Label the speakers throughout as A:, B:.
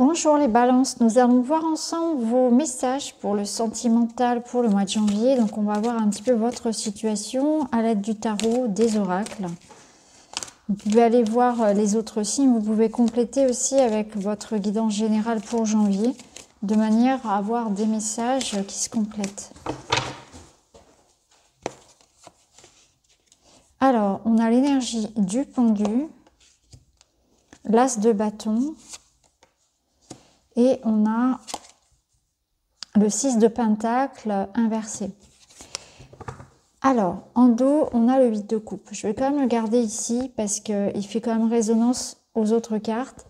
A: Bonjour les balances, nous allons voir ensemble vos messages pour le sentimental pour le mois de janvier. Donc on va voir un petit peu votre situation à l'aide du tarot, des oracles. Vous pouvez aller voir les autres signes, vous pouvez compléter aussi avec votre guidance générale pour janvier, de manière à avoir des messages qui se complètent. Alors, on a l'énergie du pendu, l'as de bâton, et on a le 6 de pentacle inversé. Alors, en dos, on a le 8 de coupe. Je vais quand même le garder ici parce qu'il fait quand même résonance aux autres cartes.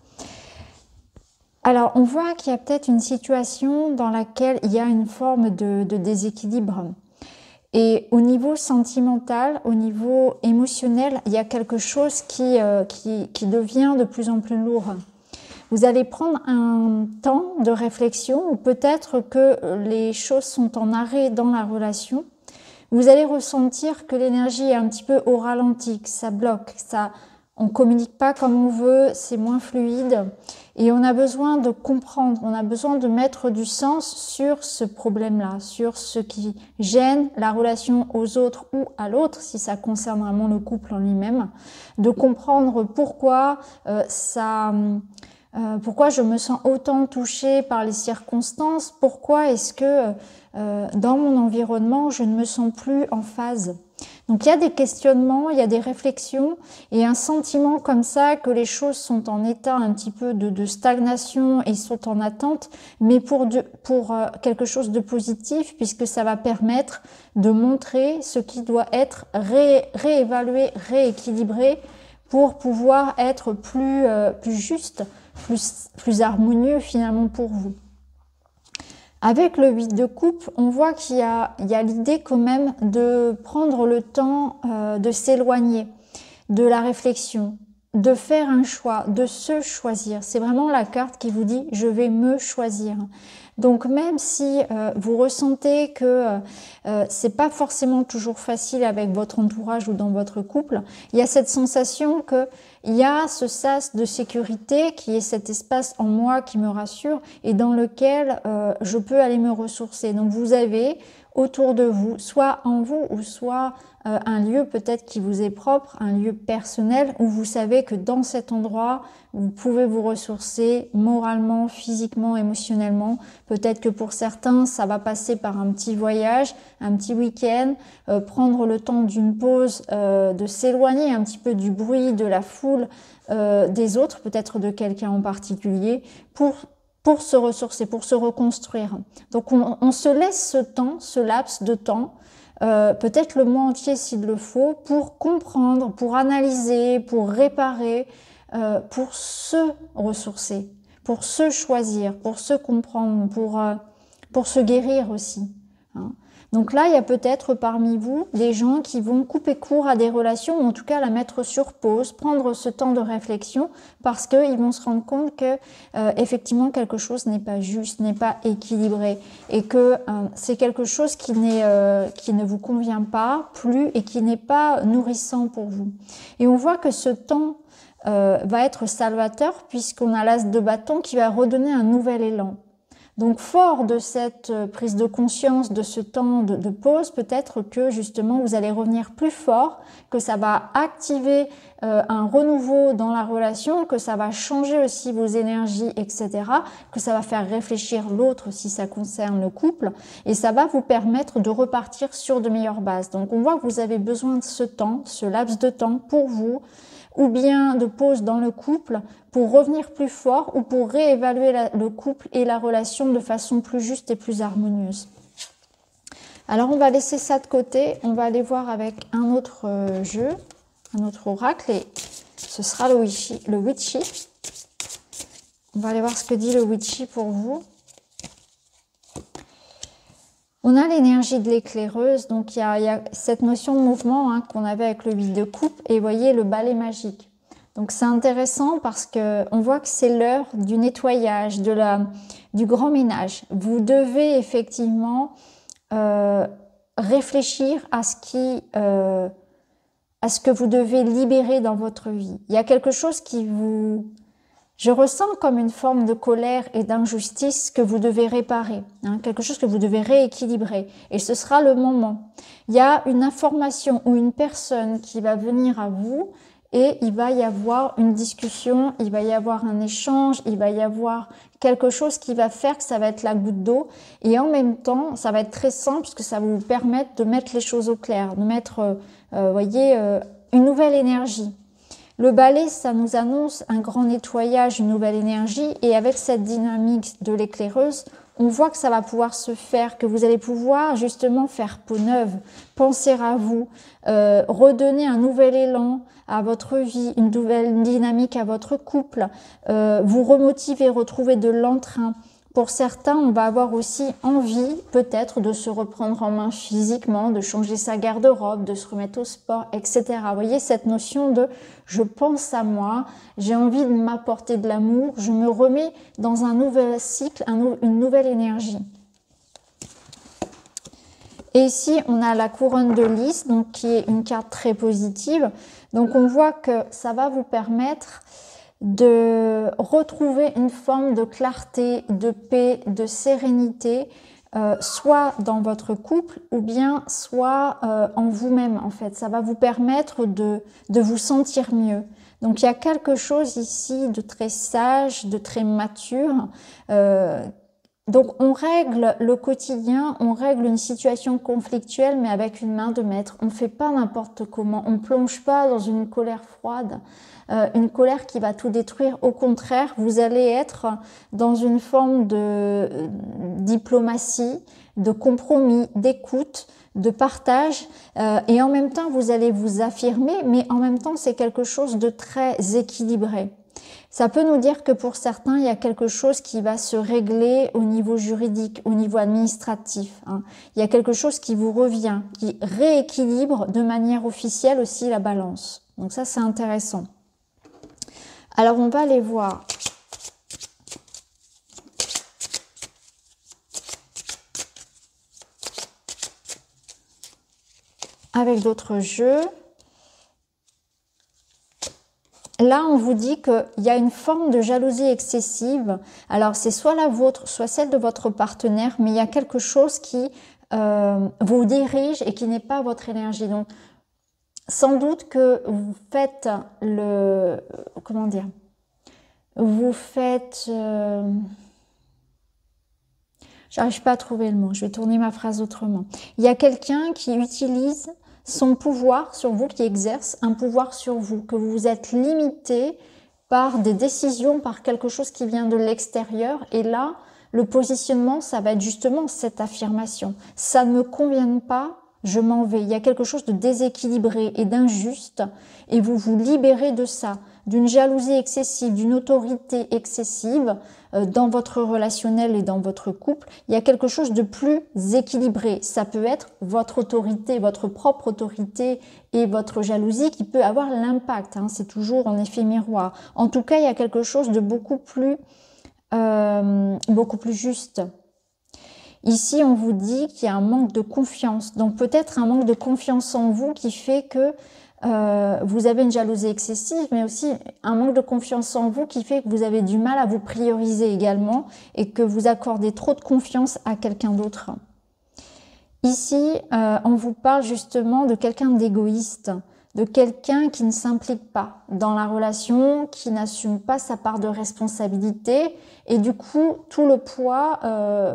A: Alors, on voit qu'il y a peut-être une situation dans laquelle il y a une forme de déséquilibre. Et au niveau sentimental, au niveau émotionnel, il y a quelque chose qui devient de plus en plus lourd. Vous allez prendre un temps de réflexion ou peut-être que les choses sont en arrêt dans la relation. Vous allez ressentir que l'énergie est un petit peu au ralenti, que ça bloque, on ne communique pas comme on veut, c'est moins fluide. Et on a besoin de comprendre, on a besoin de mettre du sens sur ce problème-là, sur ce qui gêne la relation aux autres ou à l'autre, si ça concerne vraiment le couple en lui-même, de comprendre pourquoi pourquoi je me sens autant touchée par les circonstances, pourquoi est-ce que dans mon environnement, je ne me sens plus en phase. Donc il y a des questionnements, il y a des réflexions et un sentiment comme ça que les choses sont en état un petit peu de stagnation et sont en attente, mais pour quelque chose de positif, puisque ça va permettre de montrer ce qui doit être réévalué, rééquilibré pour pouvoir être plus juste, plus harmonieux finalement pour vous. Avec le 8 de coupe, on voit qu'il y a l'idée quand même de prendre le temps de s'éloigner de la réflexion, de faire un choix, de se choisir. C'est vraiment la carte qui vous dit « je vais me choisir ». Donc même si vous ressentez que c'est pas forcément toujours facile avec votre entourage ou dans votre couple, il y a cette sensation que il y a ce sas de sécurité qui est cet espace en moi qui me rassure et dans lequel je peux aller me ressourcer. Donc vous avez autour de vous, soit en vous ou soit un lieu peut-être qui vous est propre, un lieu personnel où vous savez que dans cet endroit, vous pouvez vous ressourcer moralement, physiquement, émotionnellement. Peut-être que pour certains, ça va passer par un petit voyage, un petit week-end, prendre le temps d'une pause, de s'éloigner un petit peu du bruit, de la foule, des autres, peut-être de quelqu'un en particulier, pour se ressourcer, pour se reconstruire. Donc on se laisse ce temps, ce laps de temps, peut-être le mois entier s'il le faut, pour comprendre, pour analyser, pour réparer, pour se ressourcer, pour se choisir, pour se comprendre, pour se guérir aussi. Hein. Donc là, il y a peut-être parmi vous des gens qui vont couper court à des relations, ou en tout cas la mettre sur pause, prendre ce temps de réflexion, parce qu'ils vont se rendre compte que effectivement quelque chose n'est pas juste, n'est pas équilibré, et que c'est quelque chose qui ne vous convient pas plus et qui n'est pas nourrissant pour vous. Et on voit que ce temps va être salvateur, puisqu'on a l'as de bâton qui va redonner un nouvel élan. Donc fort de cette prise de conscience, de ce temps de pause, peut-être que justement vous allez revenir plus fort, que ça va activer un renouveau dans la relation, que ça va changer aussi vos énergies, etc., que ça va faire réfléchir l'autre si ça concerne le couple, et ça va vous permettre de repartir sur de meilleures bases. Donc on voit que vous avez besoin de ce temps, ce laps de temps pour vous, ou bien de pause dans le couple pour revenir plus fort ou pour réévaluer le couple et la relation de façon plus juste et plus harmonieuse. Alors on va laisser ça de côté, on va aller voir avec un autre jeu, un autre oracle, et ce sera le Witchy. On va aller voir ce que dit le Witchy pour vous. On a l'énergie de l'éclaireuse, donc il y a cette notion de mouvement qu'on avait avec le 8 de coupe, et vous voyez le balai magique. Donc c'est intéressant parce qu'on voit que c'est l'heure du nettoyage, du grand ménage. Vous devez effectivement réfléchir à ce que vous devez libérer dans votre vie. Il y a quelque chose qui vous Je ressens comme une forme de colère et d'injustice que vous devez réparer, hein, quelque chose que vous devez rééquilibrer. Et ce sera le moment. Il y a une information ou une personne qui va venir à vous et il va y avoir une discussion, il va y avoir un échange, il va y avoir quelque chose qui va faire que ça va être la goutte d'eau. Et en même temps, ça va être très simple parce que ça va vous permettre de mettre les choses au clair, de mettre, voyez, une nouvelle énergie. Le balai, ça nous annonce un grand nettoyage, une nouvelle énergie. Et avec cette dynamique de l'éclaireuse, on voit que ça va pouvoir se faire, que vous allez pouvoir justement faire peau neuve, penser à vous, redonner un nouvel élan à votre vie, une nouvelle dynamique à votre couple, vous remotiver, retrouver de l'entrain. Pour certains, on va avoir aussi envie peut-être de se reprendre en main physiquement, de changer sa garde-robe, de se remettre au sport, etc. Vous voyez cette notion de « je pense à moi, j'ai envie de m'apporter de l'amour, je me remets dans un nouvel cycle, une nouvelle énergie ». Et ici, on a la couronne de lys, donc qui est une carte très positive. Donc on voit que ça va vous permettre de retrouver une forme de clarté, de paix, de sérénité, soit dans votre couple ou bien soit en vous-même en fait. Ça va vous permettre de vous sentir mieux. Donc il y a quelque chose ici de très sage, de très mature. Donc on règle le quotidien, on règle une situation conflictuelle mais avec une main de maître. On ne fait pas n'importe comment, on ne plonge pas dans une colère froide. Une colère qui va tout détruire. Au contraire, vous allez être dans une forme de diplomatie, de compromis, d'écoute, de partage. Et en même temps, vous allez vous affirmer, mais en même temps, c'est quelque chose de très équilibré. Ça peut nous dire que pour certains, il y a quelque chose qui va se régler au niveau juridique, au niveau administratif. Hein. Il y a quelque chose qui vous revient, qui rééquilibre de manière officielle aussi la balance. Donc ça, c'est intéressant. Alors, on va aller voir avec d'autres jeux. Là, on vous dit qu'il y a une forme de jalousie excessive. Alors, c'est soit la vôtre, soit celle de votre partenaire, mais il y a quelque chose qui vous dirige et qui n'est pas votre énergie. Donc, sans doute que vous faites comment dire, vous faites, j'arrive pas à trouver le mot, je vais tourner ma phrase autrement. Il y a quelqu'un qui utilise son pouvoir sur vous, qui exerce un pouvoir sur vous, que vous êtes limité par des décisions, par quelque chose qui vient de l'extérieur. Et là, le positionnement, ça va être justement cette affirmation. Ça ne me convient pas, je m'en vais. Il y a quelque chose de déséquilibré et d'injuste et vous vous libérez de ça, d'une jalousie excessive, d'une autorité excessive dans votre relationnel et dans votre couple. Il y a quelque chose de plus équilibré. Ça peut être votre autorité, votre propre autorité et votre jalousie qui peut avoir l'impact. Hein. C'est toujours en effet miroir. En tout cas, il y a quelque chose de beaucoup plus juste. Ici, on vous dit qu'il y a un manque de confiance. Donc peut-être un manque de confiance en vous qui fait que vous avez une jalousie excessive, mais aussi un manque de confiance en vous qui fait que vous avez du mal à vous prioriser également et que vous accordez trop de confiance à quelqu'un d'autre. Ici, on vous parle justement de quelqu'un d'égoïste, de quelqu'un qui ne s'implique pas dans la relation, qui n'assume pas sa part de responsabilité et du coup tout le poids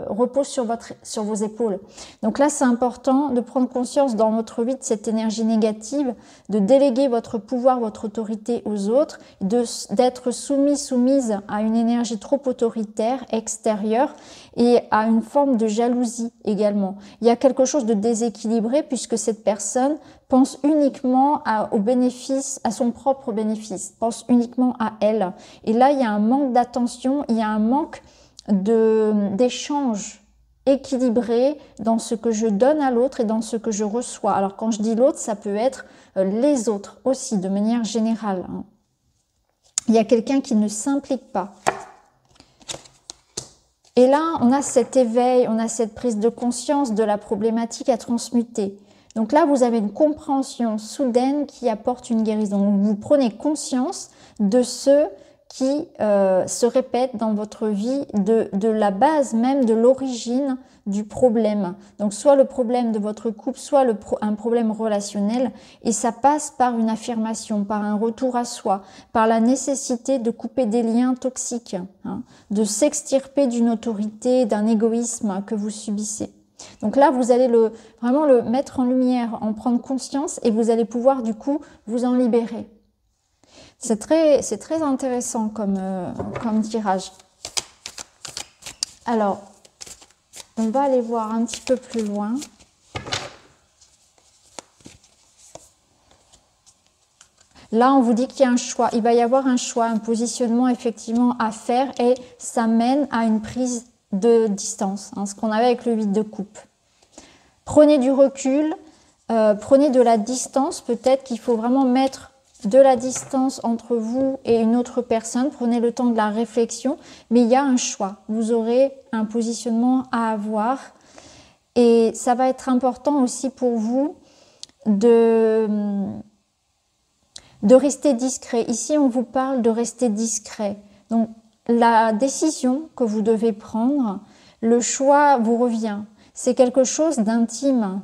A: repose sur vos épaules. Donc là c'est important de prendre conscience dans votre vie de cette énergie négative, de déléguer votre pouvoir, votre autorité aux autres, d'être soumise à une énergie trop autoritaire, extérieure et à une forme de jalousie également. Il y a quelque chose de déséquilibré puisque cette personne pense uniquement au bénéfice, à son propre bénéfice, pense uniquement à elle. Et là, il y a un manque d'attention, il y a un manque d'échange équilibré dans ce que je donne à l'autre et dans ce que je reçois. Alors, quand je dis l'autre, ça peut être les autres aussi, de manière générale. Il y a quelqu'un qui ne s'implique pas. Et là, on a cet éveil, on a cette prise de conscience de la problématique à transmuter. Donc là, vous avez une compréhension soudaine qui apporte une guérison. Vous prenez conscience de ce qui se répètent dans votre vie de la base même, de l'origine du problème. Donc soit le problème de votre couple, soit un problème relationnel, et ça passe par une affirmation, par un retour à soi, par la nécessité de couper des liens toxiques, hein, de s'extirper d'une autorité, d'un égoïsme que vous subissez. Donc là, vous allez vraiment le mettre en lumière, en prendre conscience, et vous allez pouvoir du coup vous en libérer. C'est très intéressant comme tirage. Alors, on va aller voir un petit peu plus loin. Là, on vous dit qu'il y a un choix. Il va y avoir un choix, un positionnement effectivement à faire, et ça mène à une prise de distance, hein, ce qu'on avait avec le 8 de coupe. Prenez du recul, prenez de la distance. Peut-être qu'il faut vraiment mettre de la distance entre vous et une autre personne. Prenez le temps de la réflexion, mais il y a un choix. Vous aurez un positionnement à avoir, et ça va être important aussi pour vous de rester discret. Ici, on vous parle de rester discret. Donc, la décision que vous devez prendre, le choix vous revient. C'est quelque chose d'intime.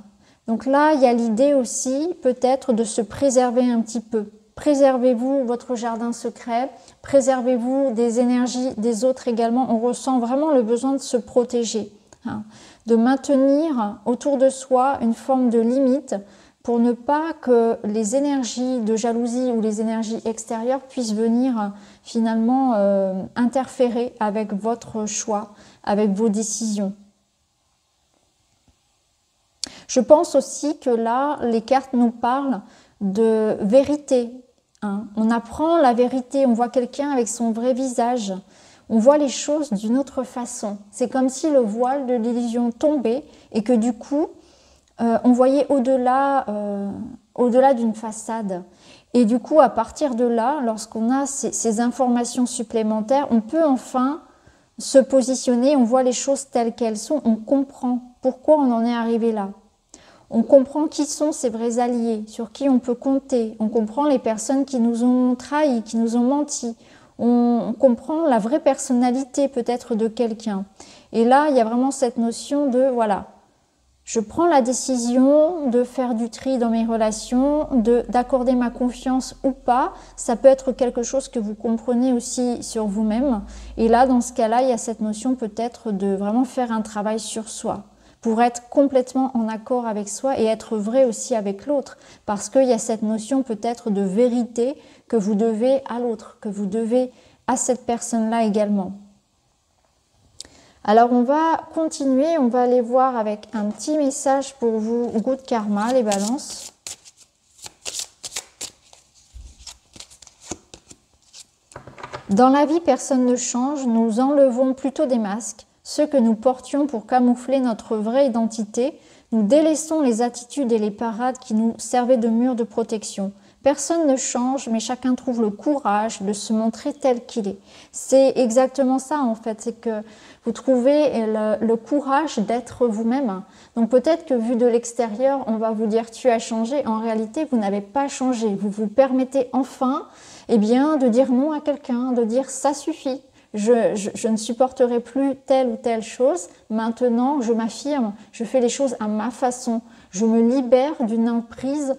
A: Donc là, il y a l'idée aussi peut-être de se préserver un petit peu. Préservez-vous votre jardin secret, préservez-vous des énergies des autres également. On ressent vraiment le besoin de se protéger, hein, de maintenir autour de soi une forme de limite pour ne pas que les énergies de jalousie ou les énergies extérieures puissent venir finalement interférer avec votre choix, avec vos décisions. Je pense aussi que là, les cartes nous parlent de vérité. Hein. On apprend la vérité, on voit quelqu'un avec son vrai visage, on voit les choses d'une autre façon. C'est comme si le voile de l'illusion tombait et que du coup, on voyait au-delà d'une façade. Et du coup, à partir de là, lorsqu'on a ces informations supplémentaires, on peut enfin se positionner, on voit les choses telles qu'elles sont, on comprend pourquoi on en est arrivé là. On comprend qui sont ses vrais alliés, sur qui on peut compter. On comprend les personnes qui nous ont trahis, qui nous ont menti. On comprend la vraie personnalité peut-être de quelqu'un. Et là, il y a vraiment cette notion de, voilà, je prends la décision de faire du tri dans mes relations, d'accorder ma confiance ou pas. Ça peut être quelque chose que vous comprenez aussi sur vous-même. Et là, dans ce cas-là, il y a cette notion peut-être de vraiment faire un travail sur soi, pour être complètement en accord avec soi et être vrai aussi avec l'autre. Parce qu'il y a cette notion peut-être de vérité que vous devez à l'autre, que vous devez à cette personne-là également. Alors on va continuer, on va aller voir avec un petit message pour vous, Good Karma, les balances. Dans la vie, personne ne change, nous enlevons plutôt des masques. Ceux que nous portions pour camoufler notre vraie identité, nous délaissons les attitudes et les parades qui nous servaient de mur de protection. Personne ne change, mais chacun trouve le courage de se montrer tel qu'il est. C'est exactement ça en fait, c'est que vous trouvez le courage d'être vous-même. Donc peut-être que vu de l'extérieur, on va vous dire tu as changé, en réalité vous n'avez pas changé. Vous vous permettez enfin de dire non à quelqu'un, de dire ça suffit. Je ne supporterai plus telle ou telle chose. Maintenant, je m'affirme, je fais les choses à ma façon. Je me libère d'une emprise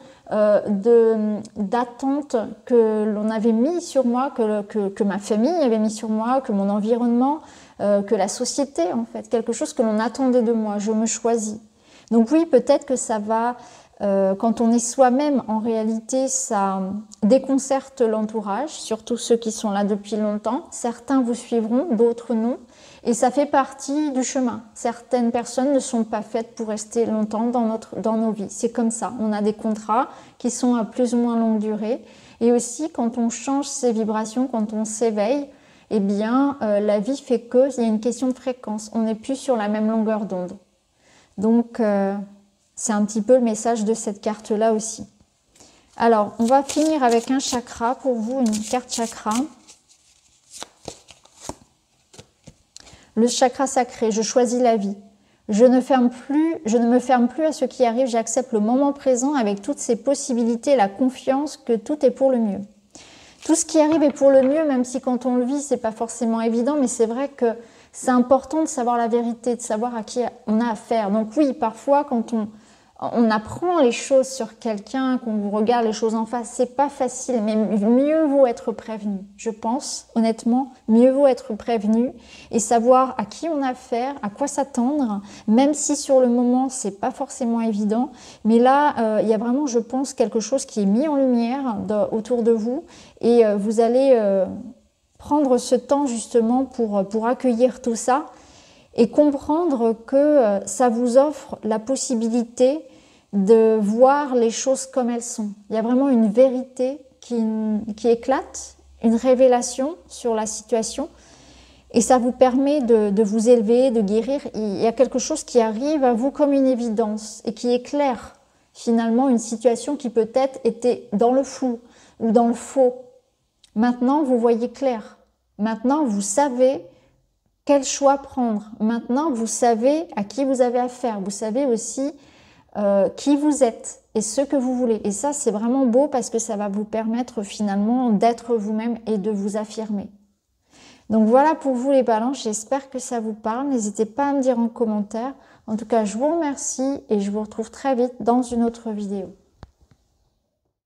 A: d'attente que l'on avait mis sur moi, que ma famille avait mis sur moi, que mon environnement, que la société en fait. Quelque chose que l'on attendait de moi. Je me choisis. Donc oui, peut-être que ça va... quand on est soi-même, en réalité, ça déconcerte l'entourage, surtout ceux qui sont là depuis longtemps. Certains vous suivront, d'autres non. Et ça fait partie du chemin. Certaines personnes ne sont pas faites pour rester longtemps dans nos vies. C'est comme ça. On a des contrats qui sont à plus ou moins longue durée. Et aussi, quand on change ses vibrations, quand on s'éveille, eh bien, la vie fait qu'il y a une question de fréquence. On n'est plus sur la même longueur d'onde. Donc... c'est un petit peu le message de cette carte-là aussi. Alors, on va finir avec un chakra pour vous, une carte chakra. Le chakra sacré, je choisis la vie. Je ne me ferme plus à ce qui arrive, j'accepte le moment présent avec toutes ses possibilités, la confiance que tout est pour le mieux. tout ce qui arrive est pour le mieux, même si quand on le vit, c'est pas forcément évident, mais c'est vrai que c'est important de savoir la vérité, de savoir à qui on a affaire. Donc oui, parfois, quand on apprend les choses sur quelqu'un, qu'on vous regarde les choses en face, c'est pas facile, mais mieux vaut être prévenu. Je pense, honnêtement, mieux vaut être prévenu et savoir à qui on a affaire, à quoi s'attendre, même si sur le moment, c'est pas forcément évident. Mais là, il y a vraiment, je pense, quelque chose qui est mis en lumière autour de vous et vous allez prendre ce temps justement pour accueillir tout ça et comprendre que ça vous offre la possibilité de voir les choses comme elles sont. Il y a vraiment une vérité qui éclate, une révélation sur la situation et ça vous permet de vous élever, de guérir. Il y a quelque chose qui arrive à vous comme une évidence et qui éclaire finalement une situation qui peut-être était dans le flou ou dans le faux. Maintenant, vous voyez clair. Maintenant, vous savez quel choix prendre. Maintenant, vous savez à qui vous avez affaire. Vous savez aussi qui vous êtes et ce que vous voulez. Et ça, c'est vraiment beau parce que ça va vous permettre finalement d'être vous-même et de vous affirmer. Donc voilà pour vous les balances. J'espère que ça vous parle. N'hésitez pas à me dire en commentaire. En tout cas, je vous remercie et je vous retrouve très vite dans une autre vidéo.